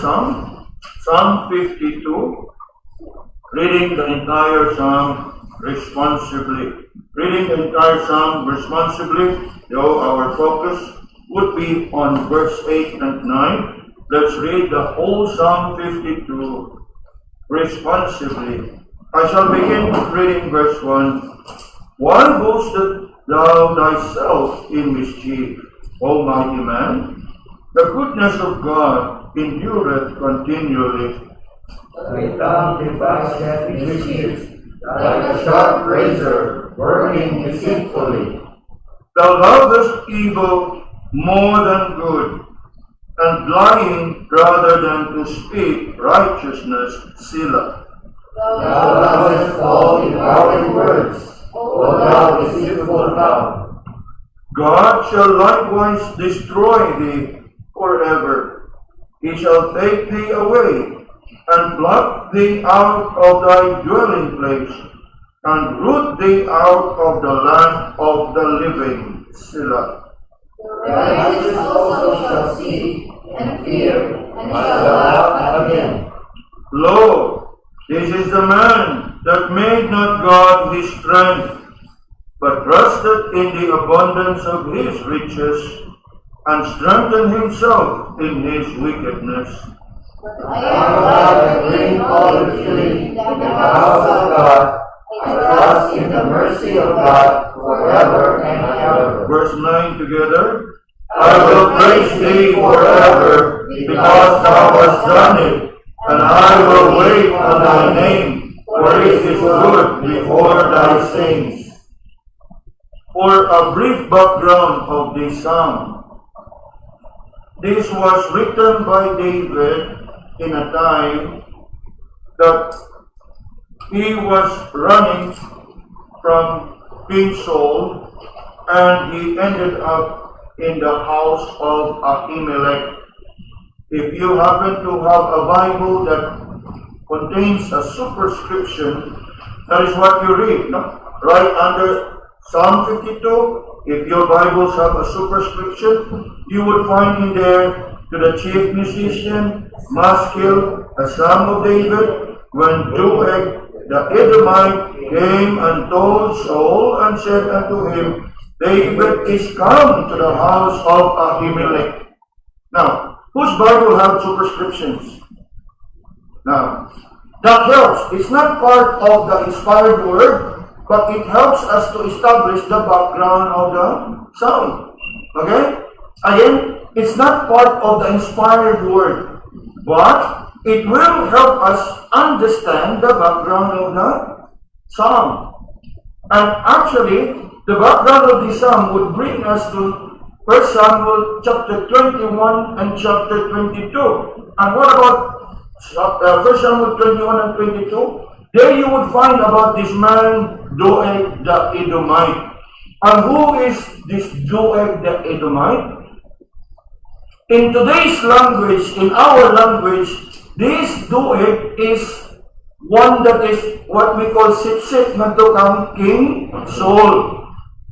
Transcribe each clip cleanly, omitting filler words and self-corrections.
psalm, Psalm 52, reading the entire psalm responsibly. Reading the entire psalm responsibly, though our focus would be on verse 8 and 9. Let's read the whole Psalm 52 responsibly. I shall begin reading verse 1. Why boastest thou thyself in mischief, O mighty man? The goodness of God endureth continually. Thy tongue deviseth mischief, like a sharp razor, working deceitfully. Thou lovest evil more than good, and lying rather than to speak righteousness, Selah. Thou lovest all devouring words, O thou deceitful tongue. God shall likewise destroy thee forever. He shall take thee away, and pluck thee out of thy dwelling place, and root thee out of the land of the living, Selah. The righteous also shall see, and fear, and shall laugh again. Lo, this is the man that made not God his strength, but trusted in the abundance of his riches, and strengthened himself in his wickedness. I am glad to bring olive tree in the house of God. I trust in the mercy of God forever and ever. Verse 9 together. I will praise thee forever, because thou hast done it, and I will wait on thy name, for it is good before thy saints. For a brief background of this psalm. This was written by David in a time that he was running from King Saul, and he ended up in the house of Ahimelech. If you happen to have a Bible that contains a superscription, that is what you read, no? Right under Psalm 52, if your Bibles have a superscription, you would find in there, to the chief musician, Maskil, a psalm of David, when Doeg the Edomite came and told Saul and said unto him, David is come to the house of Ahimelech. Now, whose Bible have superscriptions? Now, that helps. It's not part of the inspired word, but it helps us to establish the background of the psalm. Okay? Again, it's not part of the inspired word, but it will help us understand the background of the psalm. And actually, the background of the psalm would bring us to 1 Samuel chapter 21 and chapter 22. And what about 1 Samuel 21 and 22? There you would find about this man, Doeg the Edomite. And who is this Doeg the Edomite? In today's language, in our language, this Doeg is one that is what we call sip-sip na to kang King Saul.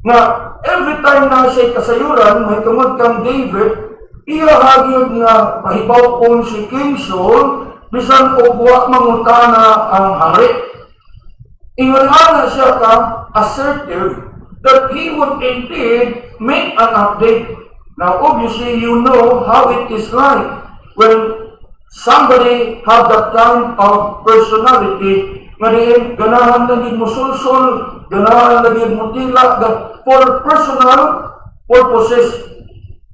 Nga, every time na siya'y kasayuran, may tungod kang David, iya hagyod nga pahibaw kong si King Saul, bisan ugwa mangutana ang hari. Ingon na siya ka assertive that he would indeed make an update. Now, obviously, you know how it is like when somebody have that kind of personality, nga diin, ganahan na din mo sulsul, ganahan na din mo tila, for personal purposes.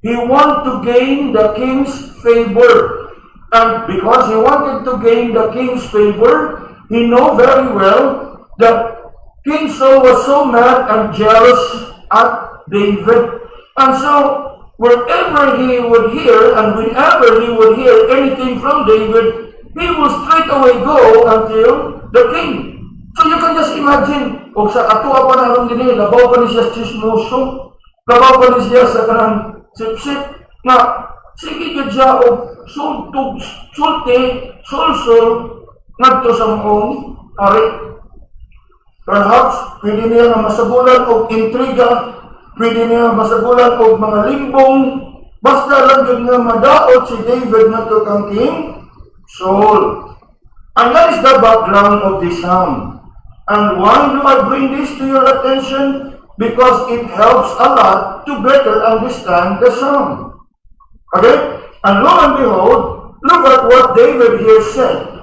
He want to gain the king's favor. And because he wanted to gain the king's favor, he know very well that King Saul was so mad and jealous at David. And so, wherever he would hear and whenever he would hear anything from David, he will straight away go until the king. So you can just imagine, o sa atua pa na rin din, labaw pa ni siya chismoso, labaw pa ni siya sa kanang sip-sip, na sige ka siya o sultog, sulti, sulsul, nagto sa mong ari. Perhaps, pwede niya na masagulan o intriga, pwede niya masagulan o mga limbong, basta lang yun nga madaot si David na to kang king, soul. And that is the background of this psalm. And why do I bring this to your attention? Because it helps a lot to better understand the psalm. Okay? And lo and behold, look at what David here said.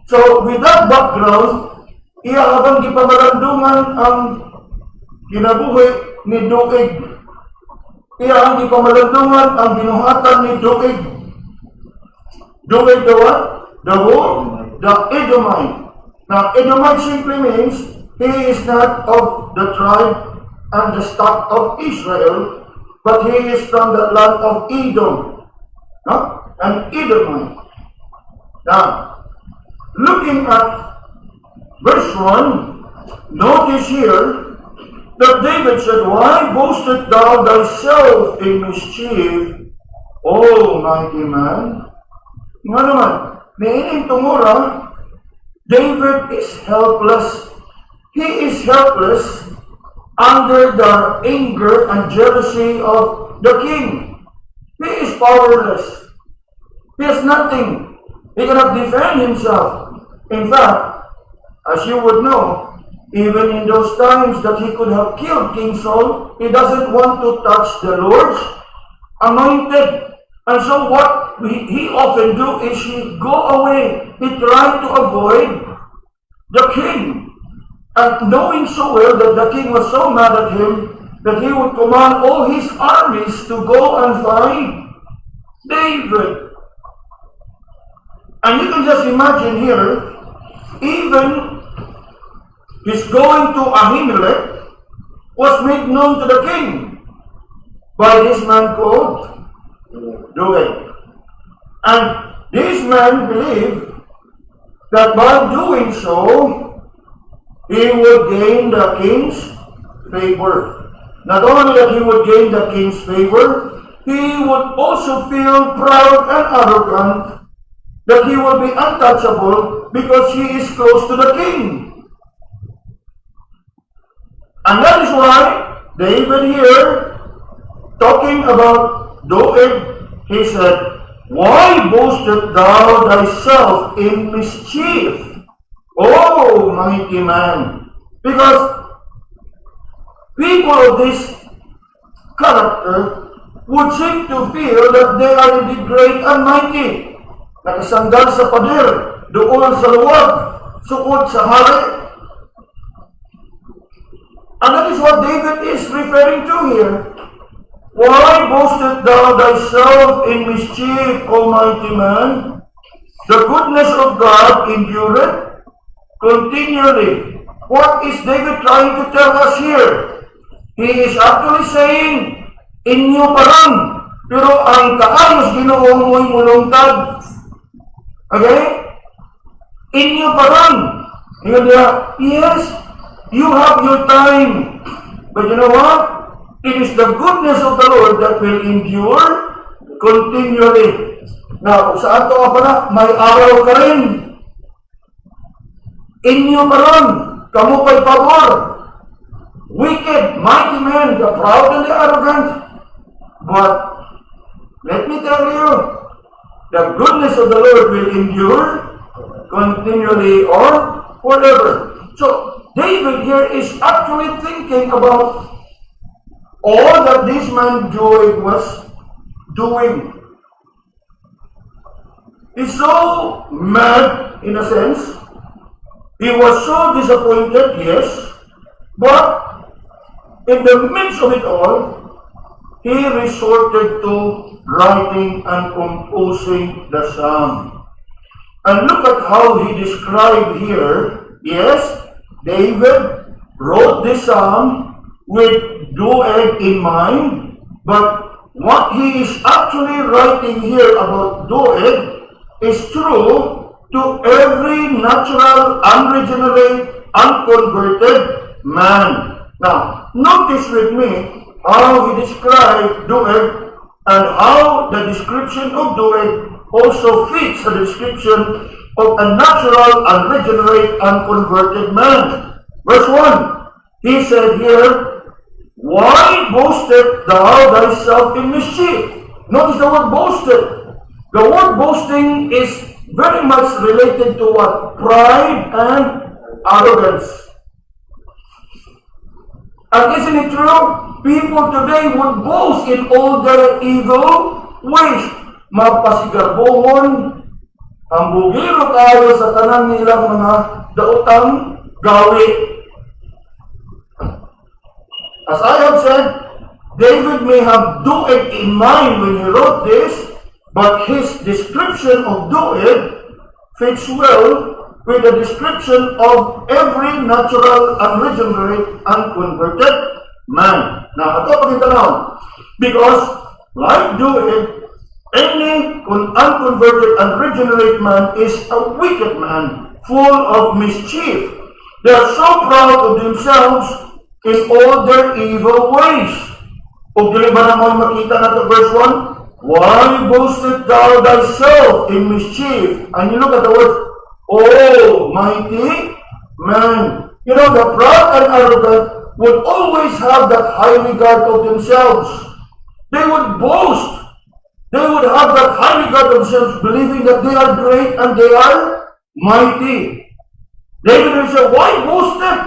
So, with that background, iya habang gipamalandungan ang kinabuhi ni Doeg. Iya ang gipamalandungan ang binuhatan ni Doeg. Doeg the what? The who? The Edomite. Now, Edomite simply means he is not of the tribe and the stock of Israel, but he is from the land of Edom. No? An Edomite. Now, looking at verse 1, notice here that David said, "Why boastest thou thyself in mischief, O mighty man?" Nga naman, niining tungura, David is helpless. He is helpless under the anger and jealousy of the king. He is powerless. He has nothing. He cannot defend himself. In fact, as you would know, even in those times that he could have killed King Saul, he doesn't want to touch the Lord's anointed. And so what he often do is he go away. He try to avoid the king. And knowing so well that the king was so mad at him that he would command all his armies to go and find David. And you can just imagine here, even his going to Ahimelech was made known to the king by this man called Doeg. And this man believed that by doing so, he would gain the king's favor. Not only that he would gain the king's favor, he would also feel proud and arrogant that he will be untouchable because he is close to the king. And that is why David here, talking about Doeg, he said, "Why boastest thou thyself in mischief, O mighty man?" Because people of this character would seem to feel that they are indeed great and mighty. Nakasandal sa pader, doon sa luwag, sukod sa hari. And that is what David is referring to here. "Why boastest thou thyself in mischief, O mighty man? The goodness of God endureth continually." What is David trying to tell us here? He is actually saying, inyo pa rin, pero ang kaayos Ginoo mo'y mulungtad. Okay? Inyo pa rin. Yes, you have your time. But you know what? It is the goodness of the Lord that will endure continually. Now, sa ato pa na, may araw ka rin. Inyo pa rin. Kamu pa'y pabor. Wicked, mighty men, the proud and the arrogant. But, let me tell you, the goodness of the Lord will endure continually or forever. So, David here is actually thinking about all that this man Doeg was doing. He's so mad, in a sense. He was so disappointed, yes. But, in the midst of it all, he resorted to writing and composing the psalm. And look at how he described here. Yes, David wrote this psalm with Doeg in mind, but what he is actually writing here about Doeg is true to every natural, unregenerate, unconverted man. Now, notice with me how he described Doeg and how the description of Doeg also fits the description of a natural, unregenerate, unconverted man. Verse 1, he said here, "Why boastest thou thyself in mischief?" Notice the word boasted. The word boasting is very much related to what? Pride and arrogance. And isn't it true? People today would boast in all their evil ways. Mapasigarbohon, ang bugiro kayo sa tanan nilang mga daotang gawi. As I have said, David may have Doeg in mind when he wrote this, but his description of Doeg fits well with the description of every natural, unregenerate, unconverted man. Now, ito pagkitanaw. Because, like Doeg, any unconverted, unregenerate man is a wicked man, full of mischief. They are so proud of themselves in all their evil ways. O dili ba naman makita natin verse 1? Why boastest thou thyself in mischief? And you look at the word, oh, mighty man. You know, the proud and arrogant would always have that high regard of themselves. They would boast. They would have that high regard of themselves, believing that they are great and they are mighty. David will say, why boast them?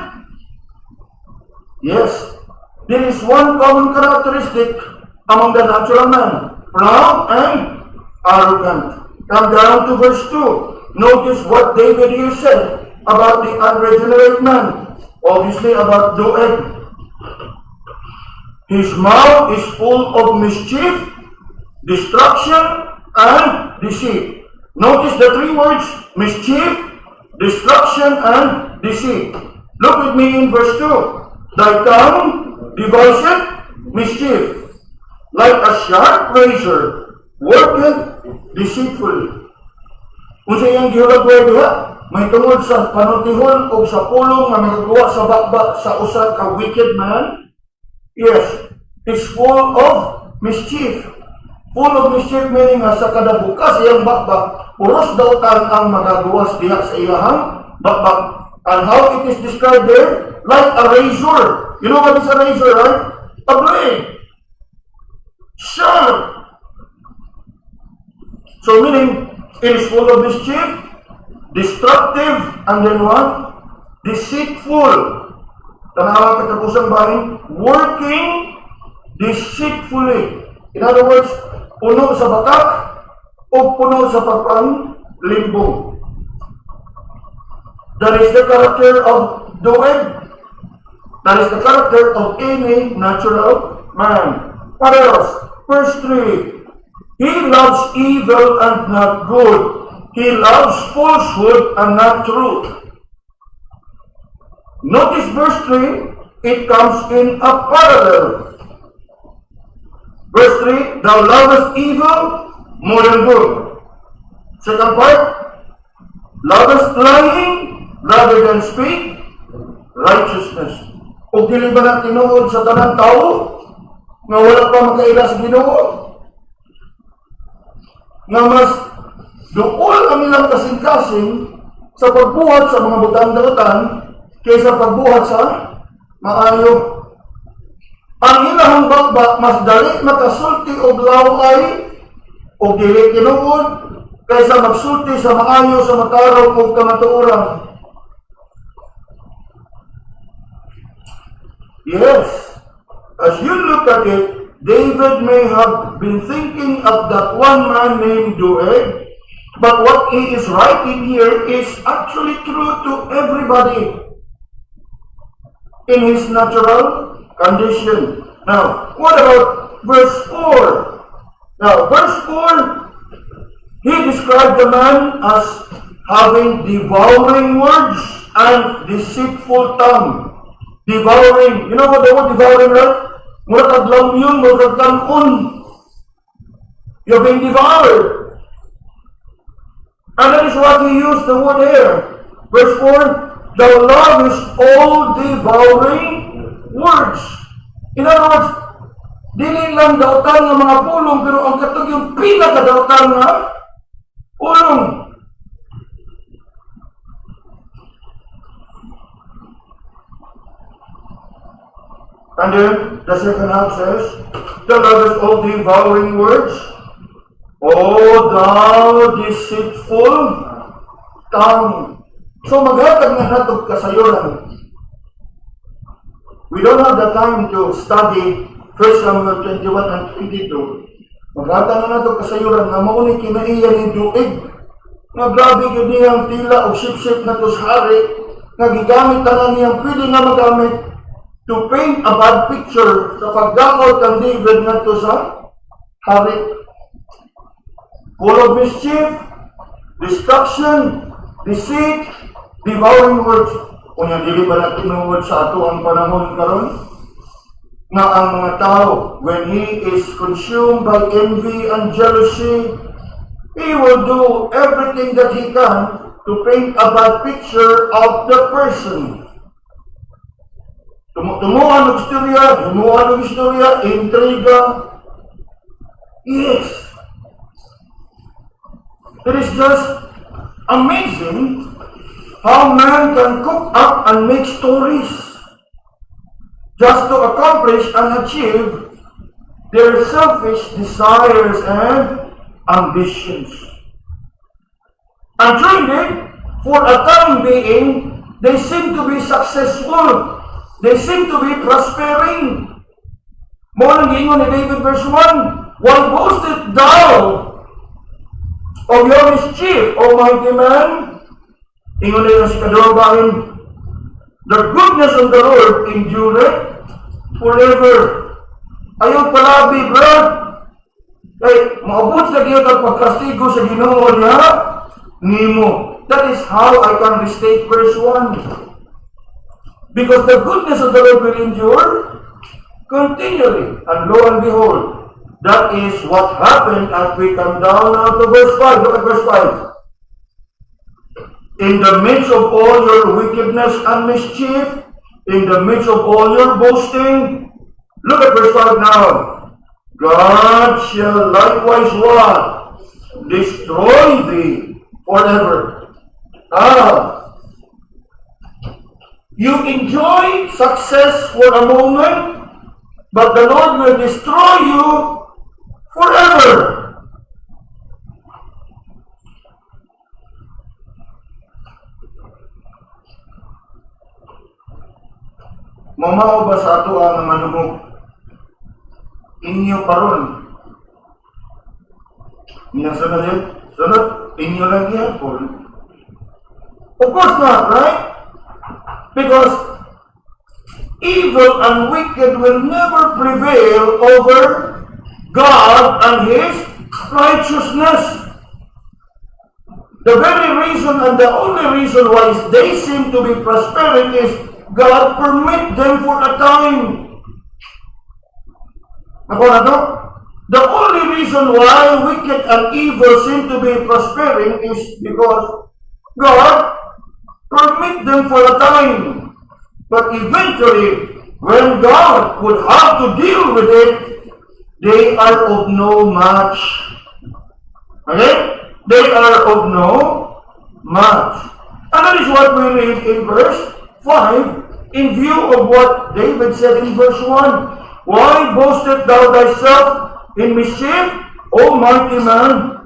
Yes, there is one common characteristic among the natural man, proud and arrogant. Come down to verse 2. Notice what David here said about the unregenerate man. Obviously about Doeg. His mouth is full of mischief, destruction, and deceit. Notice the three words, mischief, destruction, and deceit. Look with me in verse 2. Thy tongue deviseth mischief, like a sharp razor, worketh deceitfully. Kung sa iyang gihulagway diha, may tungod sa panutihon o sa pulong na nagagawa sa bakbak sa usa ka wicked man. Yes, it's full of mischief. Full of mischief meaning nga sa kada bukas iyang bakbak, puros daw ang magagawas diha sa iyang bakbak. And how it is described there? Like a razor. You know what is a razor, right? A blade. Sharp. So meaning, it is full of mischief, destructive, and then what? Deceitful. Tanawa katapusang bahin, working deceitfully. In other words, puno sa batak o puno sa pagpanglimbong. That is the character of Doeg. That is the character of any natural man. What else? Verse 3. He loves evil and not good. He loves falsehood and not truth. Notice verse 3. It comes in a parallel. Verse 3. Thou lovest evil more than good. Second part. Lovest lying rather than speak righteousness. O dili ba na tinuod sa tanang tao nga wala pa makaila sa Ginoo? Nga mas duol ang ilang kasing-kasing sa pagbuhat sa mga butang-dautan kaysa pagbuhat sa maayo. Ang ilang bakbak mas dali makasulti og laway o dili tinuod kaysa magsulti sa maayo sa matarong o kamatuoran. Yes, as you look at it, David may have been thinking of that one man named Doeg, but what he is writing here is actually true to everybody in his natural condition. Now, what about verse 4? Now, verse 4, he described the man as having devouring words and deceitful tongue. Devouring. You know what the word devouring, right? Mura taglam yun, mura tagkanon. You're being devoured. And that is what he used the word here. Verse 4, thou lovest all devouring words. In other words, dili lang dautan ng mga pulong, pero ang katog yung pinakadautan nga pulong. And then, the second half says, thou lovest all devouring words. O thou deceitful tongue. So maghatag na natog kasayuran. We don't have the time to study 1 Samuel 21 and 22. Maghatag na natog kasayuran na mauni kinaiya ni Duig. Nga grabe yun niyang tila o sip-sip na to sa hari. Nga gigamit na niyang pwede na magamit to paint a bad picture sa pagdakot ng David na to sa hari. Full of mischief, destruction, deceit, devouring words. Kung yan, dili ba na tinuod sa ato ang panahon karon? Na ang mga tao, when he is consumed by envy and jealousy, he will do everything that he can to paint a bad picture of the person. Tumuan ng istorya, intriga. Yes. It is just amazing how man can cook up and make stories just to accomplish and achieve their selfish desires and ambitions. And truly, for a time being, they seem to be successful. They seem to be prospering. More than ingon ni David verse 1, why boastest thou of your mischief, O mighty man? Ingon na si Kadorbahin, the goodness of the Lord endureth forever. Ayaw palabi, brad. Kay, maabot sa giyon ang pagkastigo sa Ginoo niya, nimo. That is how I can restate verse 1. Because the goodness of the Lord will endure continually. And lo and behold, that is what happened as we come down now to verse 5. Look at verse 5. In the midst of all your wickedness and mischief, in the midst of all your boasting, look at verse 5 now. God shall likewise what? Destroy thee forever. You enjoy success for a moment, but the Lord will destroy you forever. Mamao ba sa ato ang manumog? Inyo paron. Niya sunod, inyo lang gihapon. Of course not, right? Because evil and wicked will never prevail over God and His righteousness. The very reason and the only reason why they seem to be prospering is God permit them for a time. Ako na to? The only reason why wicked and evil seem to be prospering is because God permit them for a time. But eventually, when God would have to deal with it, they are of no match. Okay? They are of no match. And that is what we read in verse 5, in view of what David said in verse 1. Why boastest thou thyself in mischief, O mighty man?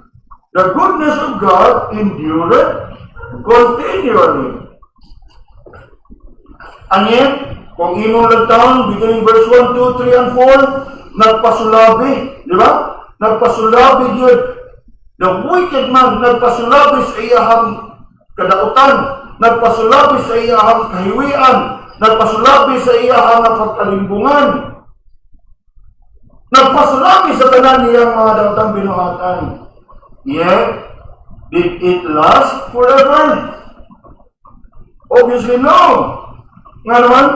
The goodness of God endureth continually. And yet, kung inong lagtaon, beginning verse 1, 2, 3, and 4, nagpasulabi, di ba? Nagpasulabi yun. The wicked man, nagpasulabi sa iyahang kadautan, nagpasulabi sa iyahang kahiwian, nagpasulabi sa iyahang pagkalimbungan, nagpasulabi sa tanan niyang mga dautang binuhatan. Yet, did it last forever? Obviously no. Nga naman,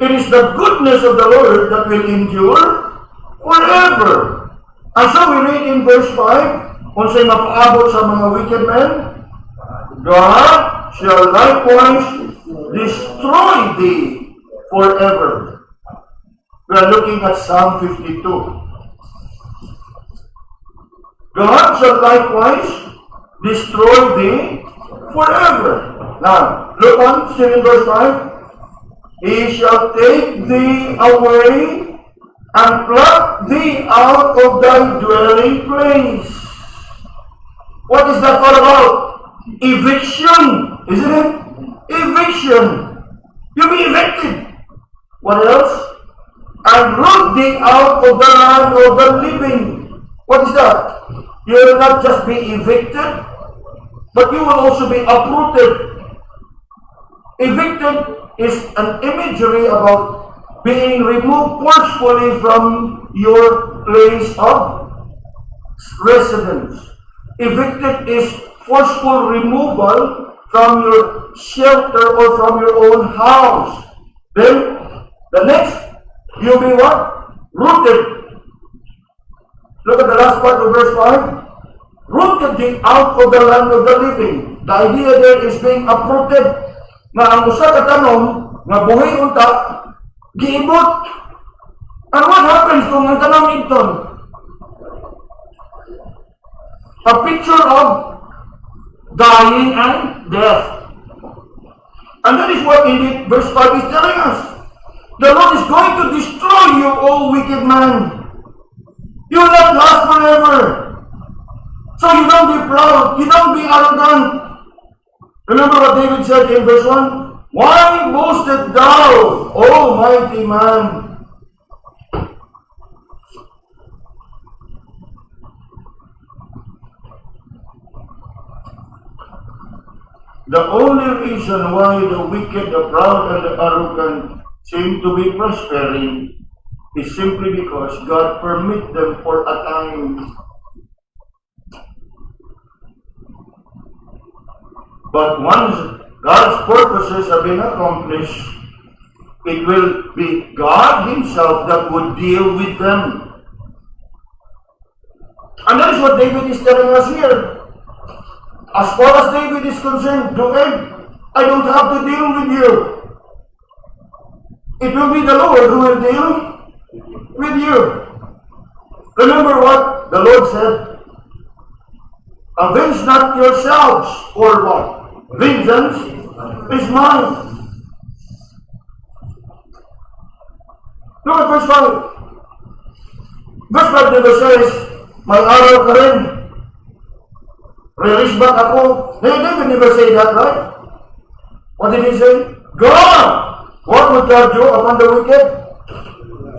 it is the goodness of the Lord that will endure forever. And so we read in verse 5, kung sa'y mapaabot sa mga wicked men, God shall likewise destroy thee forever. We are looking at Psalm 52. God shall likewise destroy thee forever. Now, look on, still in verse 5. He shall take thee away and pluck thee out of thy dwelling place. What is that all about? Eviction, isn't it? Eviction. You'll be evicted. What else? And root thee out of the land of the living. What is that? You will not just be evicted, but you will also be uprooted. Evicted is an imagery about being removed forcefully from your place of residence. Evicted is forceful removal from your shelter or from your own house. Then, the next, you'll be what? Rooted. Look at the last part of verse 5. Rooted thee out of the land of the living. The idea there is being uprooted. Nga ang usa ka tanom, nga buhay unta, giibot. And what happens kung ang tanom ito? A picture of dying and death. And that is what indeed verse 5 is telling us. The Lord is going to destroy you, O wicked man. You will not last forever. So you don't be proud. You don't be arrogant. Remember what David said in verse 1? Why boasted thou, O mighty man? The only reason why the wicked, the proud, and the arrogant seem to be prospering is simply because God permits them for a time. But once God's purposes have been accomplished, it will be God Himself that would deal with them. And that is what David is telling us here. As far as David is concerned, Doeg, I don't have to deal with you. It will be the Lord who will deal with you. Remember what the Lord said? Avenge not yourselves, or what? Vengeance is mine. Look at verse 5. Verse 5 never says, may araw ka rin. Release back ako. David never say that, right? What did he say? God! What would God do upon the wicked?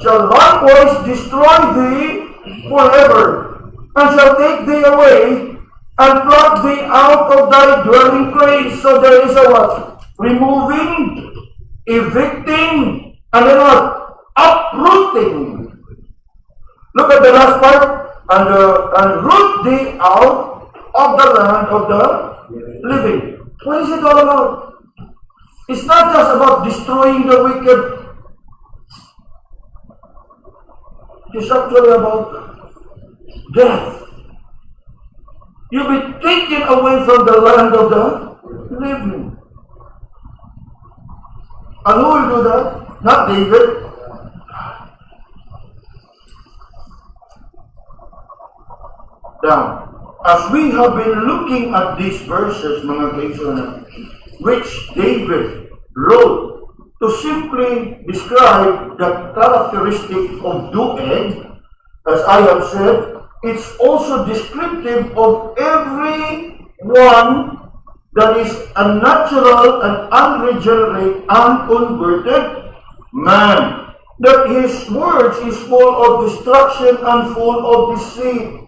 Shall likewise destroy thee forever, and shall take thee away, and pluck thee out of thy dwelling place. So there is a what? Removing, evicting, and then what? Uprooting. Look at the last part. And root thee out of the land of the living. What is it all about? It's not just about destroying the wicked. It's actually about death. You'll be taken away from the land of the living. And who will do that? Not David. Now, as we have been looking at these verses, mga kaibigan, which David wrote to simply describe the characteristic of Doeg, as I have said, it's also descriptive of every one that is unnatural and unregenerate, unconverted man. That his words is full of destruction and full of deceit.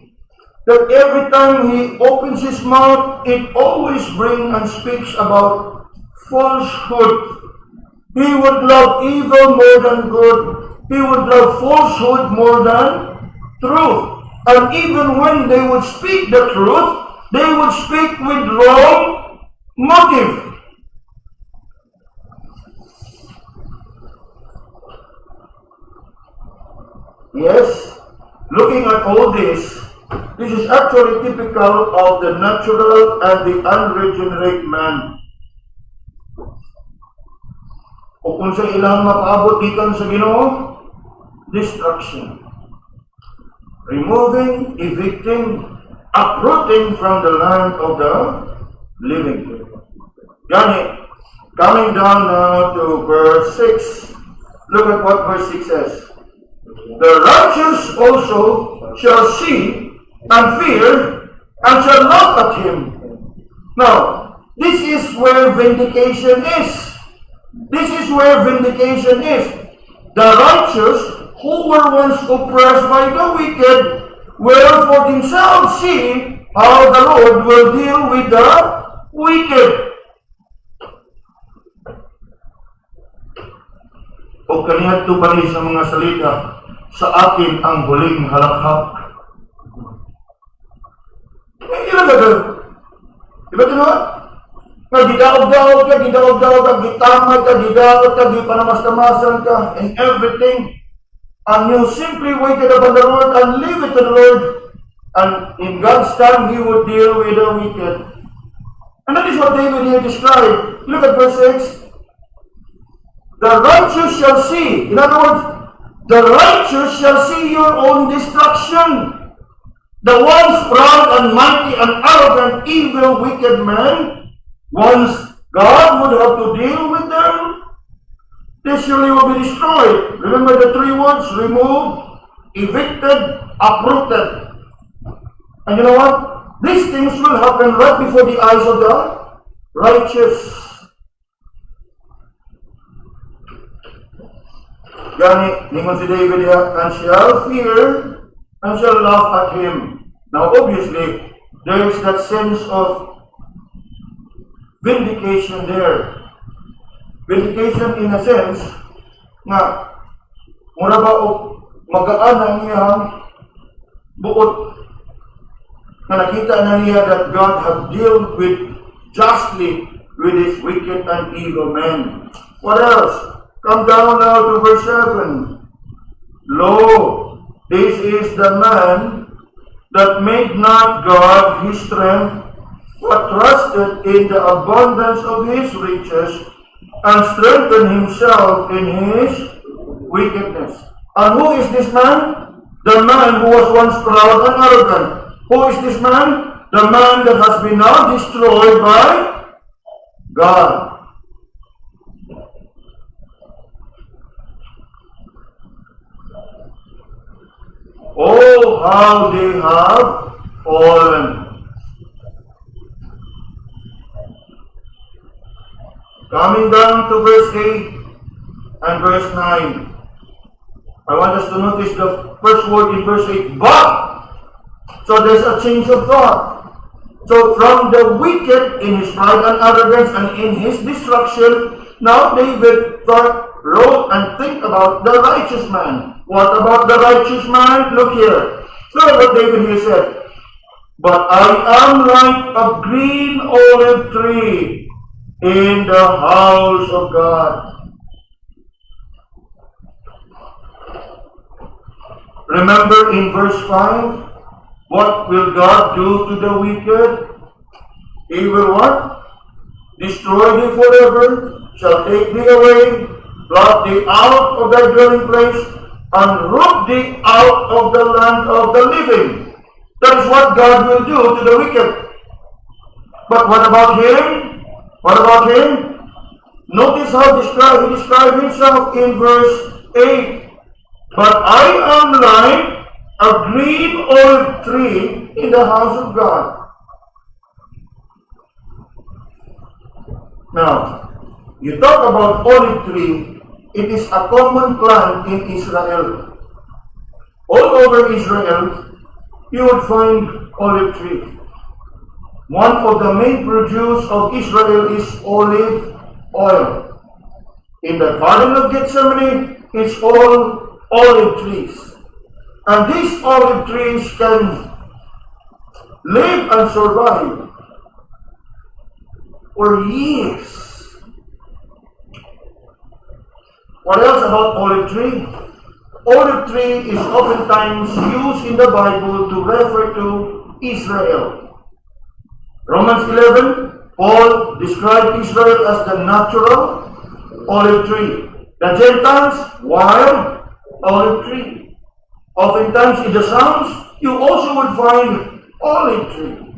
That every time he opens his mouth, it always brings and speaks about falsehood. He would love evil more than good. He would love falsehood more than truth. And even when they would speak the truth, they would speak with wrong motive. Yes, looking at all this is actually typical of the natural and the unregenerate man. O kung sa ilang mapaabot gikan sa Ginoo, destruction. Removing, evicting, uprooting from the land of the living. Yani, coming down now to verse 6. Look at what verse 6 says. The righteous also shall see and fear and shall laugh at him. Now, this is where vindication is. This is where vindication is. The righteous who were once oppressed by the wicked will for themselves see how the Lord will deal with the wicked. O kaniadto pa ni sa mga salita, sa akin ang huling halakhak. Ilan ka doon? Diba ito naman? Gidaog-daog ka, gitamad ka, gidaog ka, gipanamas-tamasan ka, and everything. And you simply waited upon the Lord and leave it to the Lord. And in God's time, He would deal with the wicked. And that is what David here described. Look at verse 6. The righteous shall see. In other words, the righteous shall see your own destruction. The once proud and mighty and arrogant, evil, wicked men, once God would have to deal with them, they surely will be destroyed. Remember the three words: removed, evicted, uprooted. And you know what? These things will happen right before the eyes of the righteous. Gani, ningon si David here, and shall fear and shall laugh at him. Now obviously, there is that sense of vindication there. Vindication in a sense na mura ba o magaan ang iyang buot na nakita na niya that God had dealt with justly with his wicked and evil men. What else? Come down now to verse 7. Lo, this is the man that made not God his strength, but trusted in the abundance of his riches, and strengthened himself in his wickedness. And who is this man? The man who was once proud and arrogant. Who is this man? The man that has been now destroyed by God. Oh, how they have fallen. Coming down to verse 8 and verse 9. I want us to notice the first word in verse 8, but. So there's a change of thought. So from the wicked in his pride and arrogance and in his destruction, now David wrote and think about the righteous man. What about the righteous man? Look here. Look at what David here said. But I am like a green olive tree in the house of God. Remember in verse 5, what will God do to the wicked? He will what? Destroy thee forever, shall take thee away, blot thee out of thy dwelling place, and root thee out of the land of the living. That is what God will do to the wicked. But what about him? What about him? Notice how he described himself in verse 8. But I am like a green olive tree in the house of God. Now, you talk about olive tree, it is a common plant in Israel. All over Israel, you would find olive tree. One of the main produce of Israel is olive oil. In the Garden of Gethsemane, it's all olive trees. And these olive trees can live and survive for years. What else about olive tree? Olive tree is oftentimes used in the Bible to refer to Israel. Romans 11, Paul described Israel as the natural olive tree. The Gentiles, wild olive tree. Oftentimes in the Psalms, you also would find olive tree.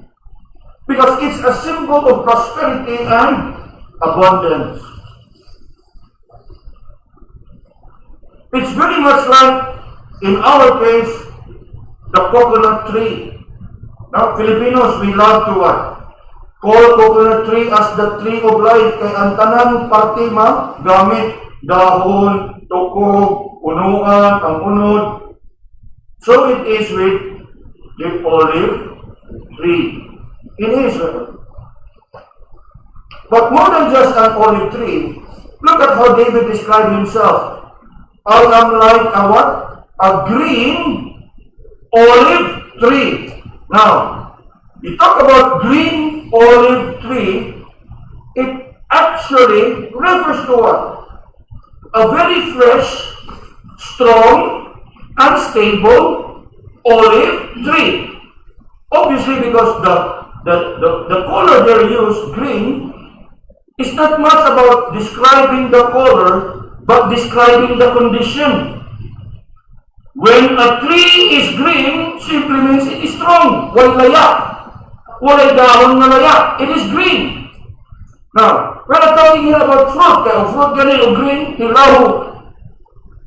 Because it's a symbol of prosperity and abundance. It's very much like In our case, the coconut tree. Now, Filipinos, we love to what? Call coconut tree as the tree of life. Kay ang tanang parte gamit dahon, tukog, punuan, ang unod. So it is with the olive tree in Israel. But more than just an olive tree, look at how David described himself. I am like a what? A green olive tree. Now, you talk about green olive tree, it actually refers to what? A very fresh, strong, and stable olive tree. Obviously, because the color they use, green, is not much about describing the color, but describing the condition. When a tree is green, simply means it is strong. Walay laya. Walay dahon na laya. It is green. Now, we're not talking here about fruit. Kaya fruit ganun o green, hilaw.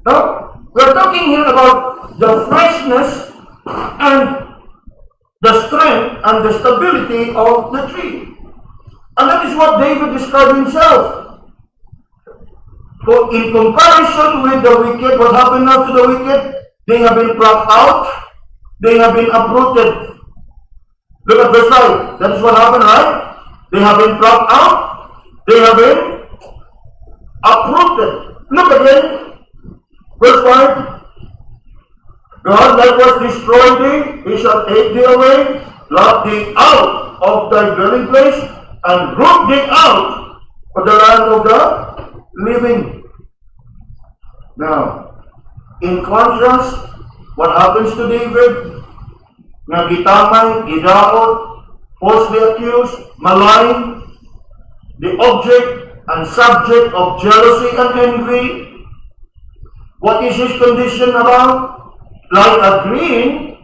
No? We're talking here about the freshness and the strength and the stability of the tree. And that is what David described himself. So in comparison with the wicked, what happened now to the wicked? They have been plucked out. They have been uprooted. Look at verse 5. That is what happened, right? They have been plucked out. They have been uprooted. Look again. Verse 5. God likewise destroyed thee. He shall take thee away. Blot thee out of thy dwelling place. And root thee out of the land of the living. Now, in contrast, what happens to David? Nagitamay, gidaot, falsely accused, malign, the object and subject of jealousy and envy. What is his condition about? Like a green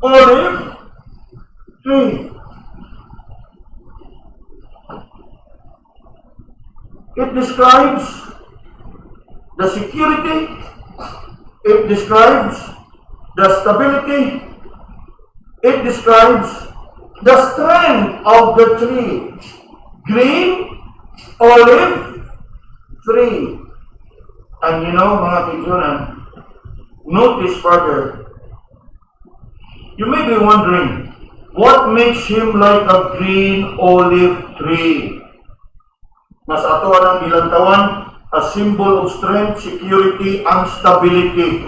olive tree. It describes the security. It describes the stability. It describes the strength of the tree. Green, olive, tree. And you know, mga kaibigan, notice further. You may be wondering, what makes him like a green olive tree? Mas ato ang ilantawan, a symbol of strength, security, and stability.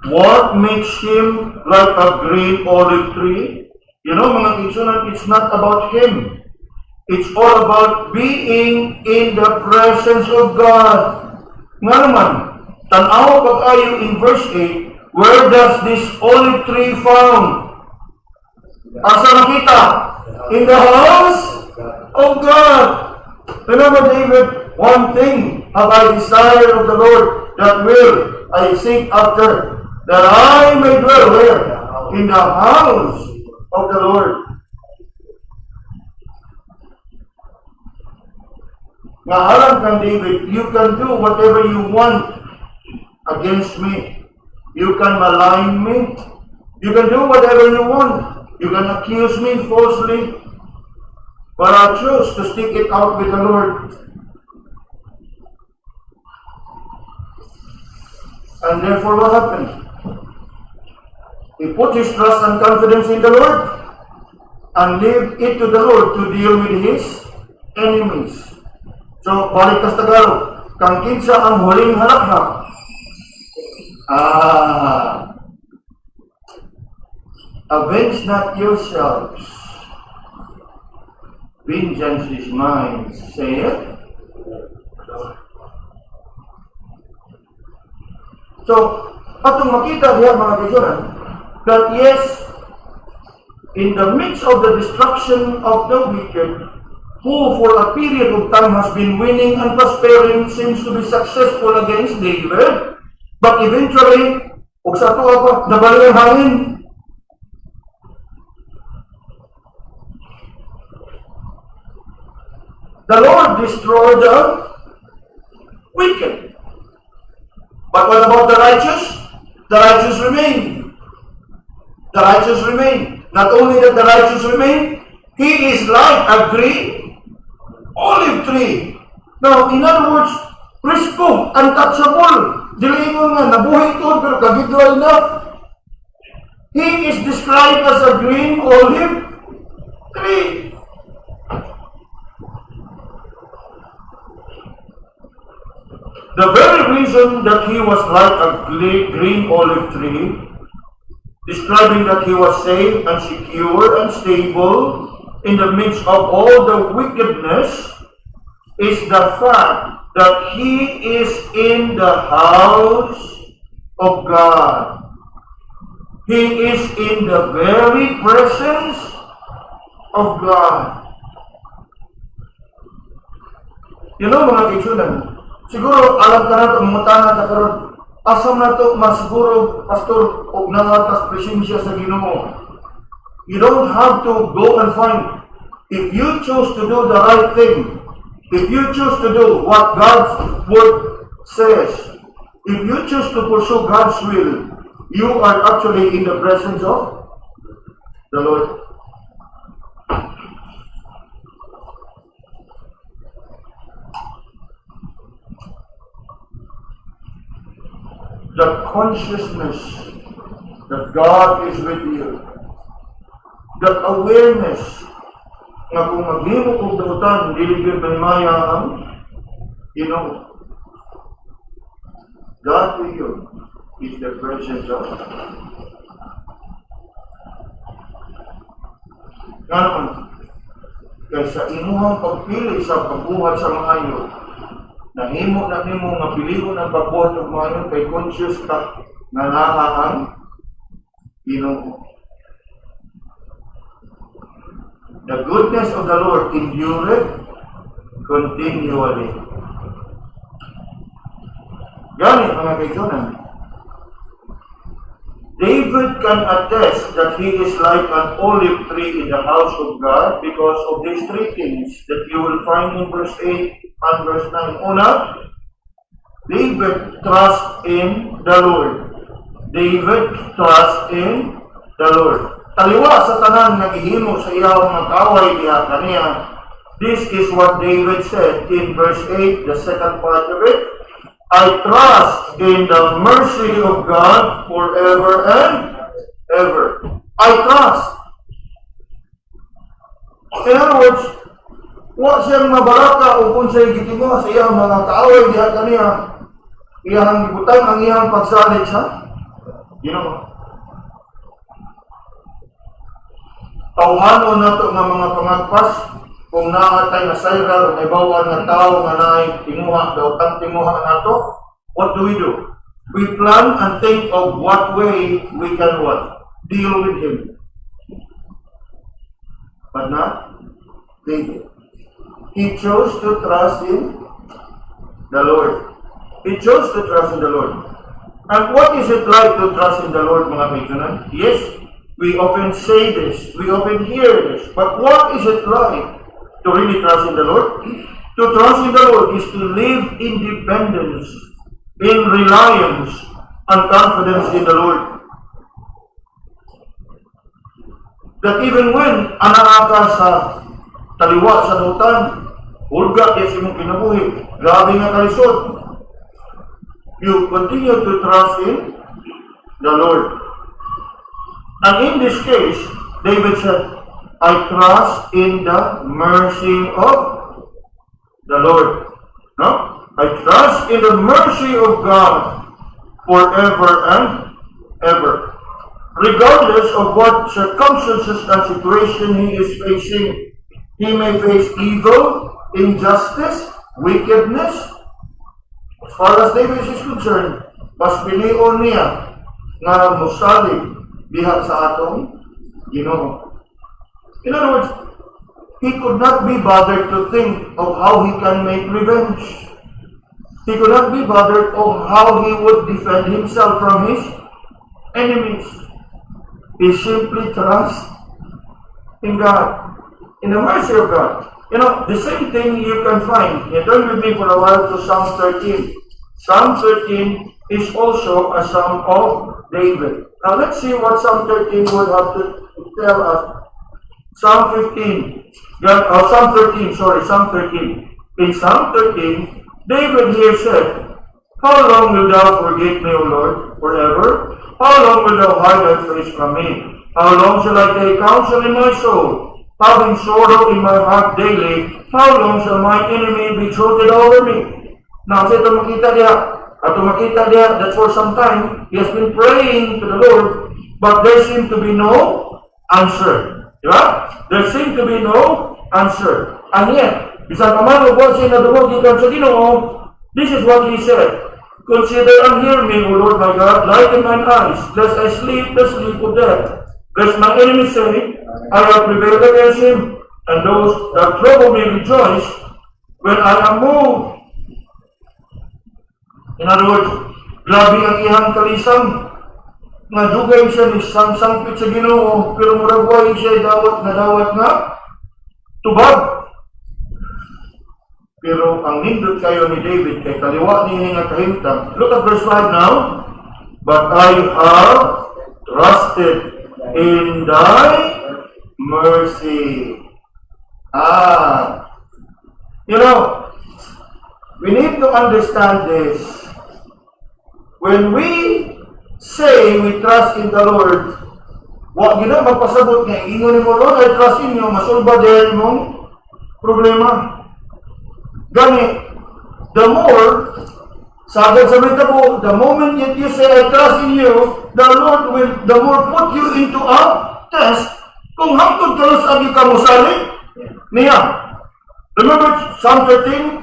What makes him like a green olive tree? You know, mga kaibigan, it's not about him. It's all about being in the presence of God. Nga naman, tanaw pag-ayo in verse 8, where does this olive tree found? Asa nakita? In the house of God. Remember David, one thing have I desired of the Lord, that will I seek after, that I may dwell where? In the house of the Lord. Nga alam kang David, you can do whatever you want against me. You can malign me. You can do whatever you want. You can accuse me falsely. But I choose to stick it out with the Lord. And therefore what happened? He put his trust and confidence in the Lord and leave it to the Lord to deal with his enemies. So, balik kas Tagalog, kang kinsa ang huling halakhak. Avenge not yourselves. Vengeance is mine, saith. So, atong makita diya mga kaibigan, that yes, in the midst of the destruction of the wicked, who for a period of time has been winning and prospering, seems to be successful against David, but eventually, ug sa tuwa pa, nabalik ang hangin. The Lord destroyed the wicked. But what about the righteous? the righteous remain. The righteous remain. Not only that the righteous remain, he is like a green olive tree. Now, in other words, presko, untouchable. Dilingon nga, nabuhay ito, pero kagidwal na. He is described as a green olive tree. The very reason that he was like a green olive tree, describing that he was safe and secure and stable in the midst of all the wickedness, is the fact that he is in the house of God. He is in the very presence of God. You know, mga kaibigan, siguro alam ka na ito, umutana ka karon. Asam na ito, masiguro, pastor, o nangatas presensya sa Ginoo. You don't have to go and find. If you choose to do the right thing, if you choose to do what God's word says, if you choose to pursue God's will, you are actually in the presence of the Lord. The consciousness that God is with you, that awareness nga kung maghimo kong dahutan, diligid may maya ang Ginoo. God to you is the presence of God. Nga naman, kaysa imuhang pagpili sa pagbuhat sa maayo, nahimo na nimo nga pilion ang pagbuhat ng maayo kay conscious ka nga naa ang Ginoo. The goodness of the Lord endureth continually. Gani mga kaibigan, David can attest that he is like an olive tree in the house of God because of these three things that you will find in verse 8 and verse 9. Una, David trusts in the Lord. David trusts in the Lord. Taliwa sa tanan nga gihimo sa iyang mga kaway diha kaniya. This is what David said in verse 8, the second part of it. I trust in the mercy of God forever and ever. I trust. In other words, wa siyang mabaraka o kung siya'y gitimo sa iyang mga kaaway diha kaniya, iyang gibutang ang iyang pagsalit sa Ginoo. Tawhanon nato nga mga pangagpas kung naatay na sayra o naibawan nga tao nga naay tinguha daw tang tinguha nato, what do? We plan and think of what way we can what? Deal with him. But not David. He chose to trust in the Lord. He chose to trust in the Lord. And what is it like to trust in the Lord, mga kaibigan? Yes, we often say this, we often hear this, but what is it like to really trust in the Lord? To trust in the Lord is to live in dependence, in reliance, and confidence in the Lord. That even when anaaka sa taliwa sa dautan, hulga kaya sa imong kinabuhi, grabe nga kalisod, you continue to trust in the Lord. And in this case, David said, I trust in the mercy of the Lord. No? I trust in the mercy of God forever and ever. Regardless of what circumstances and situation he is facing, he may face evil, injustice, wickedness. As far as David is concerned, mas pilion niya nga musalig diha sa atong Ginoo. In other words, he could not be bothered to think of how he can make revenge. He could not be bothered of how he would defend himself from his enemies. He simply trusts in God, in the mercy of God. You know, the same thing you can find. You turn with me for a while to Psalm 13. Psalm 13 is also a Psalm of David. Now let's see what Psalm 13 would have to tell us. Psalm 13, Psalm 13. In Psalm 13, David here said, "How long wilt thou forget me, O Lord, forever? How long wilt thou hide thy face from me? How long shall I take counsel in my soul, having sorrow in my heart daily? How long shall my enemy be exalted over me?" Now, sa ito makita diya that for some time, he has been praying to the Lord, but there seemed to be no answer. Diba? There seemed to be no answer. And yet, bisan paman o siya na dumog ikan sa Ginoo, this is what he said. "Consider and hear me, O Lord my God, lighten mine eyes, lest I sleep the sleep of death. Lest my enemies say, I have prevailed against him, and those that trouble me rejoice when I am moved." In other words, grabe ang iyang kalisang, nga dugay siya ni sang-sangpit sa Ginoo, pero muragway siya dawat nga tubag. Pero ang nindot kayo ni David kay kaliwa niya nga kahimtang. Look at verse 5 now. "But I have trusted in thy mercy." You know, we need to understand this. When we say we trust in the Lord, wa gina magpasabot nga ingon nimo, "Lord, I trust in you," masulba dahil mong problema. Gani, the more, sagad sa mga po, the moment that you say, "I trust in you," the Lord will, the more put you into a test. Kung hangtod ka sa agi ka musalig, niya. Remember Psalm 13?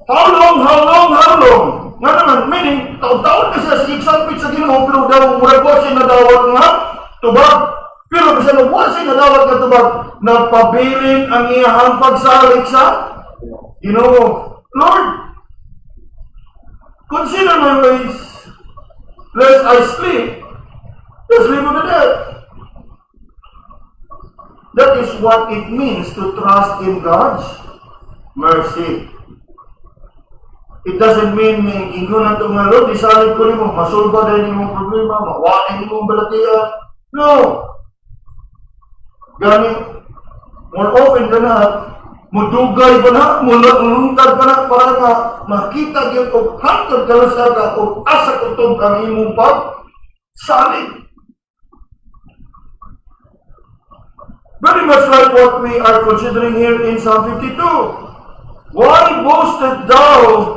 How long? Nga naman, meaning, taon-taon na siya sa iksapit sa Ginoo, pero daw, murag po siya nadawat nga tubag. Pero bisa na po siya nadawat nga tubag, nagpabilin ang iyahang pagsalig sa Ginoo. "Lord, consider my ways, lest I sleep the sleep of the dead." That is what it means to trust in God's mercy. It doesn't mean ingon na ito nga, "Lord, isalig ko nimo, masulba dahil nimo problema, mawain nimo balatian." No. Gani, more often than not, mudugay pa na, mulungtad pa na, para nga makita yun o hangtod kalasar ka o asa kutog ang imong pag-salig. Very much like what we are considering here in Psalm 52. "Why boasted thou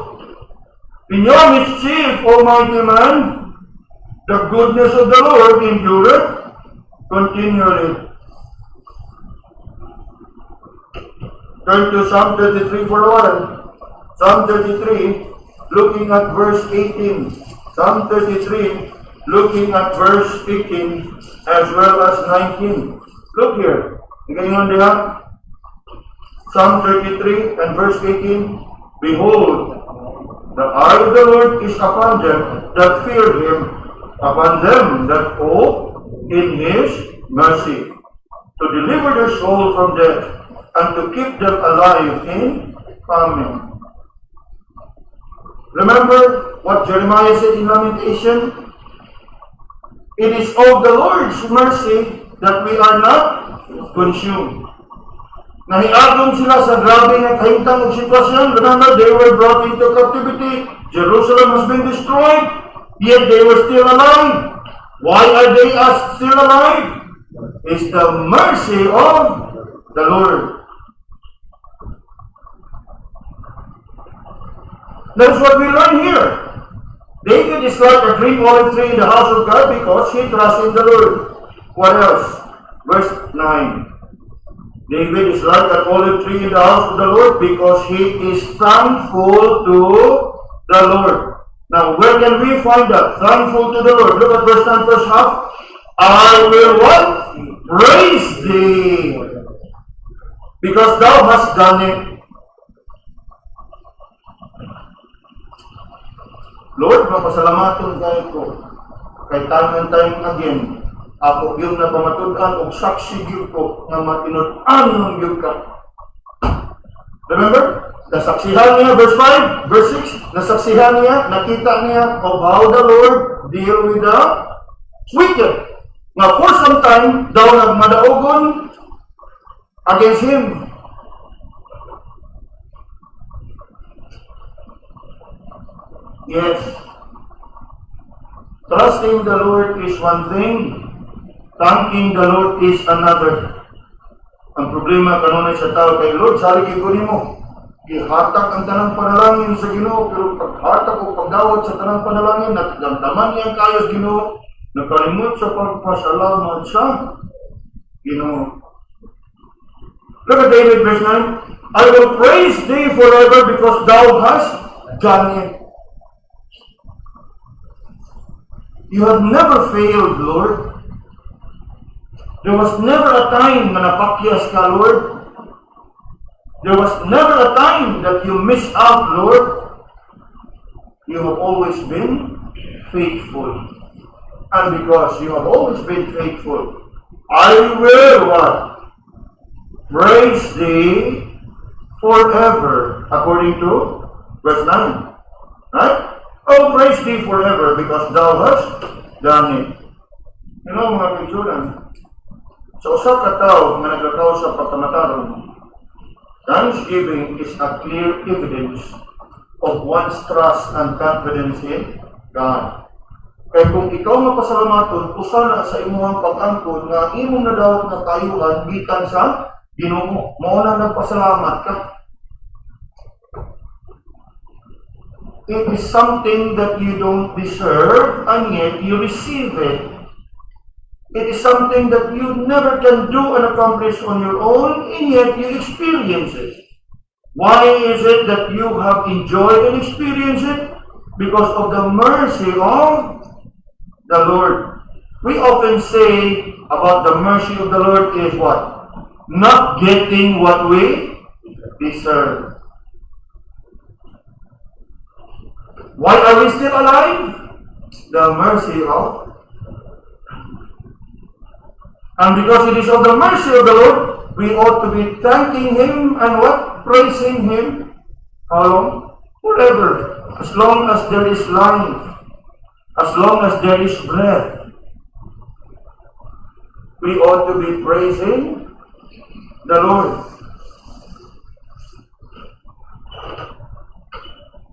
in your mischief, Almighty man? The goodness of the Lord endureth continually." Turn to Psalm 33 for a while. Psalm 33, looking at verse 18. Psalm 33, looking at verse 18 as well as 19. Look here. Ngayon diha. Psalm 33 and verse 18. "Behold, the eye of the Lord is upon them that fear him, upon them that hope in his mercy, to deliver their soul from death, and to keep them alive in famine." Remember what Jeremiah said in Lamentation? "It is of the Lord's mercy that we are not consumed." Nahiagom sila sa grabe nga kahintang og sitwasyon. Remember, they were brought into captivity. Jerusalem has been destroyed, yet they were still alive. Why are they still alive? It's the mercy of the Lord. That's what we learn here. David is like a green olive tree in the house of God because he trusts in the Lord. What else? Verse 9. David is like an olive tree in the house of the Lord because he is thankful to the Lord. Now, where can we find that? Thankful to the Lord. Look at verse 9, first half. "I will what? Praise thee, because thou hast done it." Lord, mapasalamaton kayo ko. Kay tangan again. Ako yung napamatud-an o saksi yun ko na matinud-an ng yun ka. Remember? Nasaksihan niya, verse 5, verse 6, nasaksihan niya, nakita niya of how the Lord deal with the wicked. Nga for some time, daw nagmadaogon against him. Yes. Trusting the Lord is one thing, thanking the Lord is another. Ang problema kanunay sa tao kay Lord, sari kay kunin mo. Ihatak ang tanang panalangin sa Ginoo, pero paghatak o pagdawat sa tanang panalangin, nagdamdaman niya ang kayos Ginoo, nakalimot sa pagpasalamat sa Ginoo. Look at David, verse 9. I will praise thee forever because thou hast done it. You have never failed, Lord. There was never a time na napakyas ka, Lord. There was never a time that you missed out, Lord. You have always been faithful. And because you have always been faithful, I will what? Praise thee forever. According to verse 9. Right? Oh, praise thee forever because thou hast done it. You know, mga kaibigan, sa usa ka tawo nga nagkatawo sa pagkamataron, thanksgiving is a clear evidence of one's trust and confidence in God. Kaya kung ikaw mapasalamaton, usa na sa imuhang pag-angkon nga imong nadawat na kayuhan gikan sa Ginoo, mao na nagpasalamat ka. It is something that you don't deserve and yet you receive it. It is something that you never can do and accomplish on your own and yet you experience it. Why is it that you have enjoyed and experienced it? Because of the mercy of the Lord. We often say about the mercy of the Lord is what? Not getting what we deserve. Why are we still alive? The mercy of. And because it is of the mercy of the Lord, we ought to be thanking Him and what? Praising Him. How long? Forever. As long as there is life. As long as there is breath. We ought to be praising the Lord.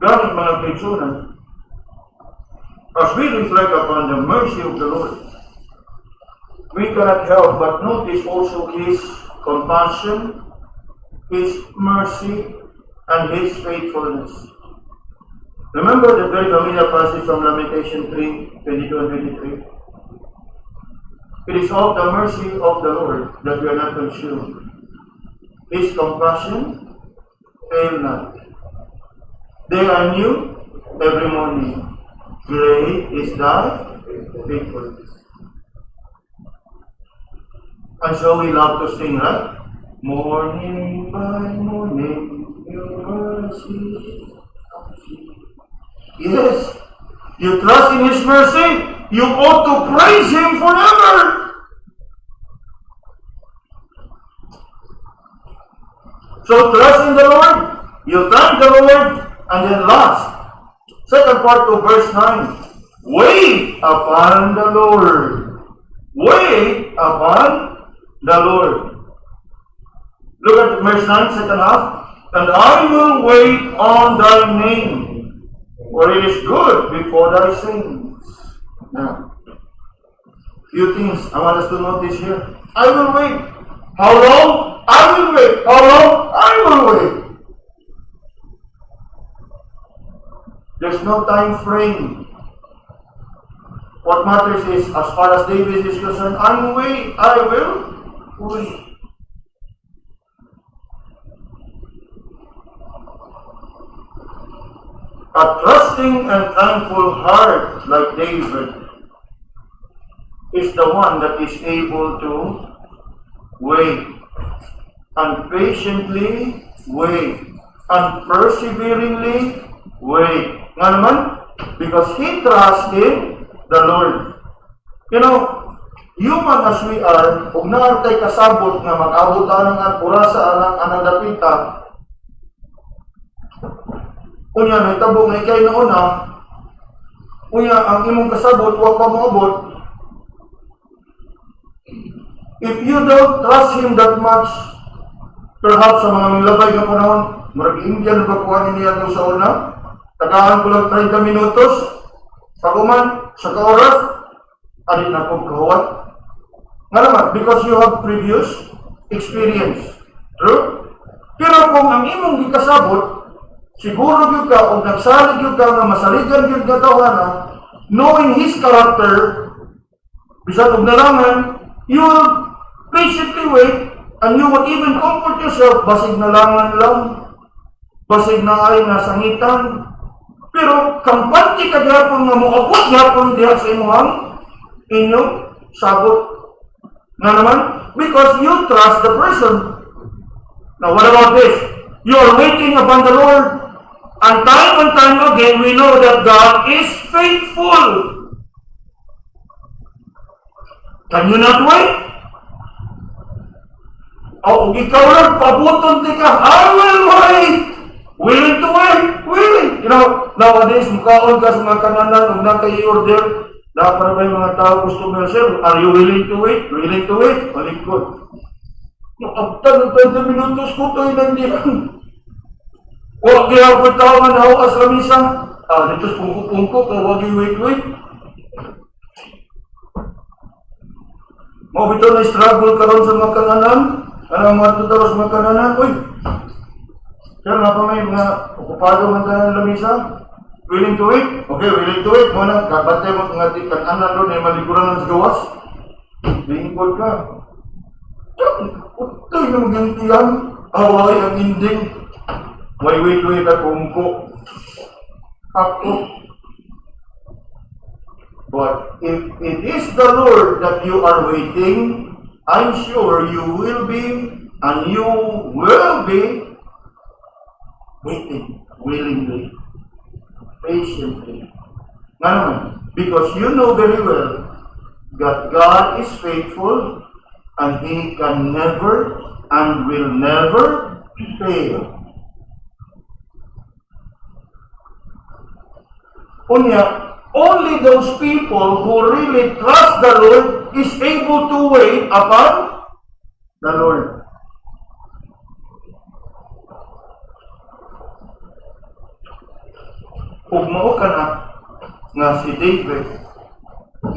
Ganit mga kaigsunan, as we reflect upon the mercy of the Lord, we cannot help but notice also His compassion, His mercy, and His faithfulness. Remember the very familiar passage from Lamentation 3:22 and 23? It is of the mercy of the Lord that we are not consumed. His compassion fail not. They are new every morning. Great is thy faithfulness. And so we love to sing, right? Morning by morning, your mercy. Yes, you trust in His mercy, you ought to praise Him forever. So trust in the Lord, you thank the Lord, and then last, second part of verse 9, wait upon the Lord. Wait upon the Lord. Look at verse 9, second half. And I will wait on thy name, for it is good before thy sins. Now, few things I want us to notice here. I will wait. How long? I will wait. How long? I will wait. There's no time frame. What matters is, as far as David is concerned, I will wait. A trusting and thankful heart like David is the one that is able to wait, and patiently wait, and perseveringly wait. Nga naman, because he trusts in the Lord. You know, human as we are, kung naartay kasabot nga mag-abot anang orasa anang dapita, Unya, naitabo nga ikay na una, unya, ang imong kasabot, huwag pa moabot. If you don't trust Him that much, perhaps sa mga milabay na panahon, marag Indian ba kuha niya sa una, tagaan ko lang 30 minutos, pakuman, sa kaoras, alin na kong kahuat. Nga naman, because you have previous experience. True? Pero kung ang imong ikasabot, siguro yun ka, o nagsalig yun ka, na masaligan yun ka tawana, knowing His character, bisag og nalangan, you will patiently wait, and you will even comfort yourself, basig nalangan lang, basig na ay nasangitan, pero kampante ka gyapon nga moabot gyapon diha sa inyong sabot. Nga naman, because you trust the person. Now what about this? You are waiting upon the Lord, and time again we know that God is faithful. Can you not wait? O ikaw lang, pabuton di ka, I will wait. Willing to wait, willing. You know, nowadays, mukhaon ka sa mga kananan, huwag na kayo order. Dapat may mga tao customer, sir, are you willing to wait? Willing to wait? Malikod. Yung after ng 20 minutos ko, ito yung nandiyan. Huwag kaya ako tao nga nahukas sa misa. Dito sa pungko-pungko, huwag yung wait. Mabito na struggle karon sa mga kananan. Anong mga tutaro sa mga kananan? Uy! Sir, nga pa may mga okupado ng kananan sa misa? Willing to wait? Okay, willing to wait. Muna, kapatay mo nga di kananan doon ay maliguran ng gawas. Lingkod ka. Ito yung gantiyan. Away ang ending. May wait at pungko. Ako. But if it is the Lord that you are waiting, I'm sure you will be, and you will be waiting willingly, patiently. Nga naman, because you know very well that God is faithful and He can never and will never fail. Unya, only those people who really trust the Lord is able to wait upon the Lord. Kung mao ka na nga si David,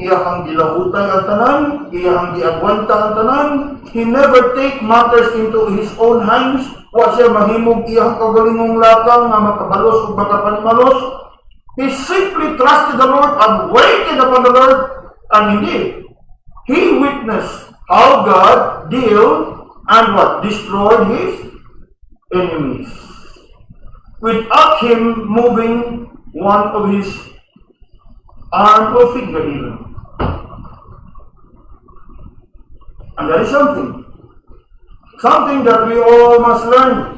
iyahang gilahutan ang tanan, iyahang giagwanta ang tanan, he never take matters into his own hands, wa siya mahimog iyahang kagalingong lakang nga makabalos o makapanimalos. He simply trusted the Lord and waited upon the Lord, and indeed, he witnessed how God dealt and destroyed his enemies without him moving one of his arm or finger even. And that is something that we all must learn.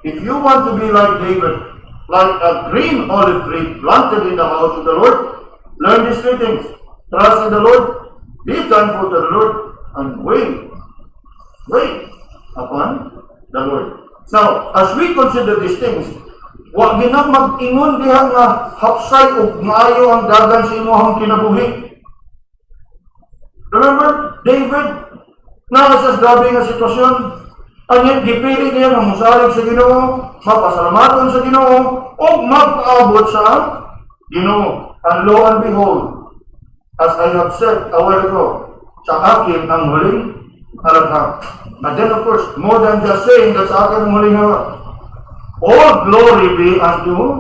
If you want to be like David, like a green olive tree planted in the house of the Lord, learn these three things. Trust in the Lord, be thankful to the Lord, and wait upon the Lord. Now, as we consider these things, wag ginang mag-ingon diha nga hapsay ug maayo ang dagan sa imong kinabuhi. Remember, David, nasa grabe nga sitwasyon, ang gipili niya nga mosalig sa Ginoo, mapasalamaton sa Ginoo, o magpaabot sa Ginoo. And lo and behold, as I have said a while ago, sa akin ang huling halaghang. And then of course, more than just saying that sa akin ang huling halaghang, all glory be unto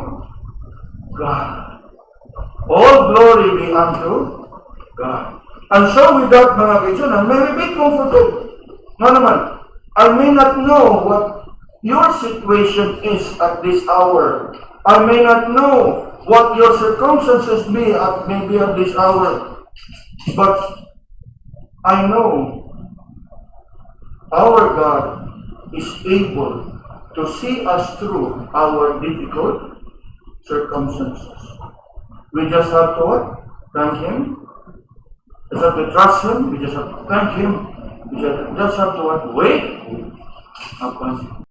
God. All glory be unto God. And so with that, mga kaibigan, may we be comforted. Nga naman, I may not know what your situation is at this hour. I may not know what your circumstances be at maybe at this hour. But I know our God is able to see us through our difficult circumstances. We just have to what? Thank Him. We just have to trust Him. We just have to thank Him. We just have to what? Wait upon Him.